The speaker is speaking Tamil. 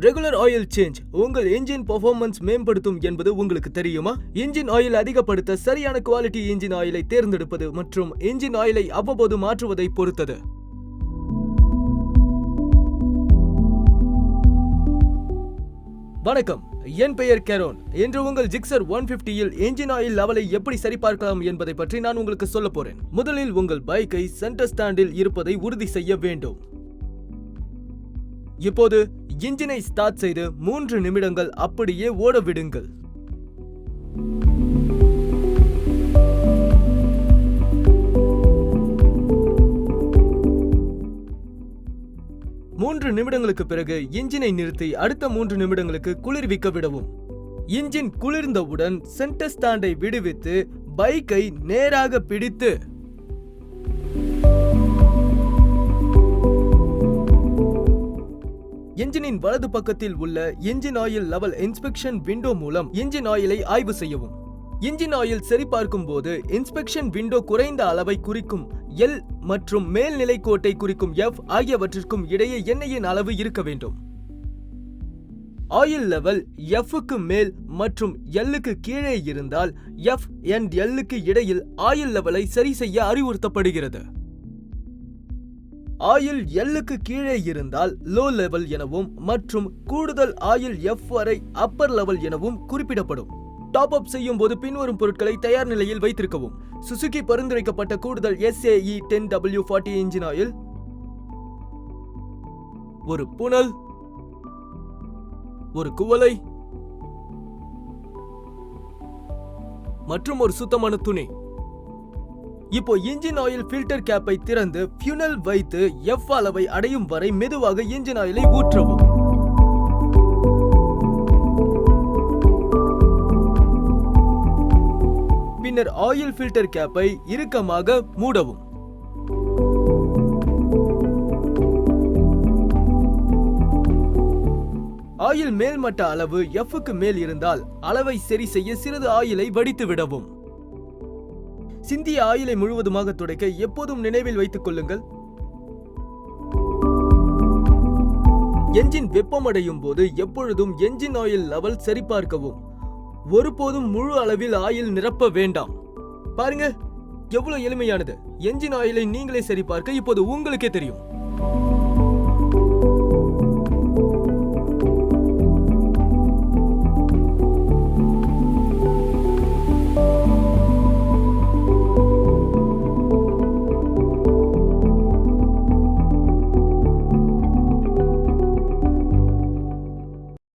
ரெகுலர் ஆயில் சேஞ்ச் உங்கள் என்ஜின் பெர்ஃபார்மன்ஸ் மேம்படுத்தும் என்பது உங்களுக்கு தெரியுமா? என்ஜின் ஆயில் அதிகப்படுத்த சரியான குவாலிட்டி என்ஜின் ஆயிலை தேர்ந்தெடுப்பது மற்றும் என்ஜின் ஆயிலை அவ்வப்போது மாற்றுவதை பொறுத்தது. வணக்கம், என் பெயர் கரோன். இன்று உங்கள் ஜிக்ஸர் 150 என்ஜின் ஆயில் லெவலை எப்படி சரிபார்க்கலாம் என்பதை பற்றி நான் உங்களுக்கு சொல்ல போறேன். முதலில் உங்கள் பைக்கை சென்டர் ஸ்டாண்டில் இருப்பதை உறுதி செய்ய வேண்டும். இப்போது இன்ஜினை ஸ்டார்ட் செய்து 3 நிமிடங்கள் அப்படியே ஓட விடுங்கள். மூன்று நிமிடங்களுக்கு பிறகு இன்ஜினை நிறுத்தி அடுத்த 3 நிமிடங்களுக்கு குளிர்விக்க விடவும். இன்ஜின் குளிர்ந்தவுடன் சென்டர் ஸ்டாண்டை விடுவித்து பைக்கை நேராக பிடித்து என்ஜினின் வலது பக்கத்தில் உள்ள engine oil level inspection window மூலம் என்ஜின் ஆயிலை ஆய்வு செய்யவும். என்ஜின் ஆயில் சரிபார்க்கும் போது இன்ஸ்பெக்ஷன் விண்டோ குறைந்த அளவை குறிக்கும் L மற்றும் மேல்நிலை கோட்டை குறிக்கும் F ஆகியவற்றிற்கும் இடையே எண்ணெயின் அளவு இருக்க வேண்டும். ஆயில் லெவல் F-க்கு மேல் மற்றும் L-க்கு கீழே இருந்தால் F and L-க்கு இடையில் ஆயில் லெவலை சரி செய்ய அறிவுறுத்தப்படுகிறது. ஆயில் L-க்கு கீழே இருந்தால் லோ லெவல் எனவும் மற்றும் கூடுதல் ஆயில் F வரை அப்பர் லெவல் எனவும் குறிப்பிடப்படும். டாப் அப் செய்யும் போது பின்வரும் பொருட்களை தயார் நிலையில் வைத்திருக்கவும். சுசுகி பரிந்துரைக்கப்பட்ட கூடுதல் SAE 10W40 என்ஜின் ஆயில், ஒரு புனல், ஒரு குவளை மற்றும் ஒரு சுத்தமான துணி. இப்போ இன்ஜின் ஆயில் ஃபில்டர் கேப்பை திறந்து ஃபியூனல் வைத்து F அளவை அடையும் வரை மெதுவாக இன்ஜின் ஆயிலை ஊற்றவும். பின்னர் ஆயில் ஃபில்டர் கேப்பை இறுக்கமாக மூடவும். ஆயில் மேல்மட்ட அளவு F-க்கு மேல் இருந்தால் அளவை சரி செய்ய சிறிது ஆயிலை வடித்து விடவும். சிந்திய ஆயிலை முழுவதுமாக துடைக்க எப்போதும் நினைவில் வைத்துக் கொள்ளுங்கள். என்ஜின் வெப்பமடையும் போது எப்பொழுதும் என்ஜின் ஆயில் லெவல் சரிபார்க்கவும். ஒருபோதும் முழு அளவில் ஆயில் நிரப்ப வேண்டாம். பாருங்க, எவ்வளவு எளிமையானது. என்ஜின் ஆயிலை நீங்களே சரிபார்க்க இப்போது உங்களுக்கே தெரியும்.